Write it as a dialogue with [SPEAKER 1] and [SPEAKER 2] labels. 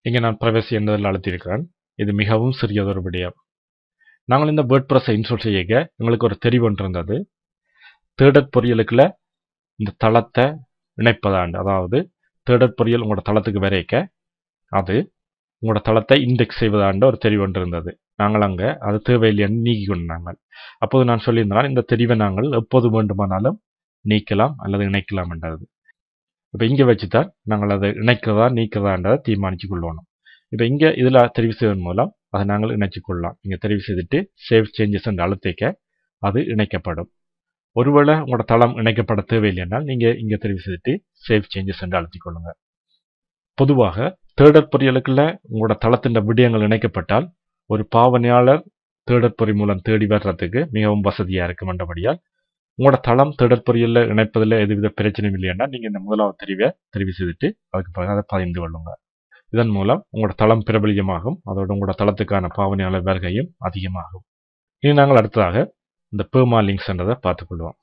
[SPEAKER 1] இங்கே நான் பிரைவசி என்பதில் அழுத்தியிருக்கிறேன். இது மிகவும் சிறியதொரு விடயம். நாங்கள் இந்த வேர்ட்பிரஸை இன்ஸ்டால் செய்ய எங்களுக்கு ஒரு தெரிவு ஒன்று இருந்தது. தேடற் பொறியலுக்குள்ள இந்த தளத்தை இணைப்பதாண்டு, அதாவது தேடற் பொறியல் உங்களோட தளத்துக்கு வரைக்க அது உங்களோட தளத்தை இண்டெக்ஸ் செய்வதாண்ட ஒரு தெரிவு ஒன்று இருந்தது. நாங்கள் அங்கே அது தேவையில்லைன்னு நீக்கி கொண்டாங்க. அப்போது நான் சொல்லியிருந்தனால் இந்த தெரிவை நாங்கள் எப்போது வேண்டுமானாலும் நீக்கலாம் அல்லது இணைக்கலாம் என்றது. இப்போ இங்கே வச்சுதான் நாங்கள் அதை இணைக்கிறதா நீக்கிறதான்றதை தீர்மானிச்சு கொள்ளணும். இப்போ இங்கே இதில் தெரிவு செய்வதன் மூலம் அதை நாங்கள் இணைச்சு கொள்ளலாம். இங்கே தெரிவு செய்துட்டு சேவ் சேஞ்சஸ் என்று அழுத்திக்க அது இணைக்கப்படும். ஒருவேளை உங்களோட தளம் இணைக்கப்பட தேவையில்லைனால் நீங்கள் இங்கே தெரிவு செய்துட்டு சேவ் சேஞ்சஸ் என்று அழுத்திக் கொள்ளுங்க. பொதுவாக தேடற் பொறியலுக்குள்ள உங்களோட தளத்தின் விடயங்கள் இணைக்கப்பட்டால் ஒரு பாவனையாளர் தேடற் பொறி மூலம் தேடி வர்றதுக்கு மிகவும் வசதியாக இருக்கும். என்றபடியால் உங்களோட தளம் தேடற் பொறியல்ல இணைப்பதில் எதுவித பிரச்சனையும் இல்லைன்னா நீங்கள் இந்த முதலாவது தெரிவு செய்துட்டு அதுக்கு பிறகு அதை பதிந்து கொள்ளுங்க. இதன் மூலம் உங்களோட தளம் பிரபலியமாகும். அதோட உங்களோட தளத்துக்கான பாவனையாளர் வருகையும் அதிகமாகும். இனி நாங்கள் அடுத்ததாக இந்த பெர்மாலிங்க்ஸ் என்றதை பார்த்துக்கொள்வோம்.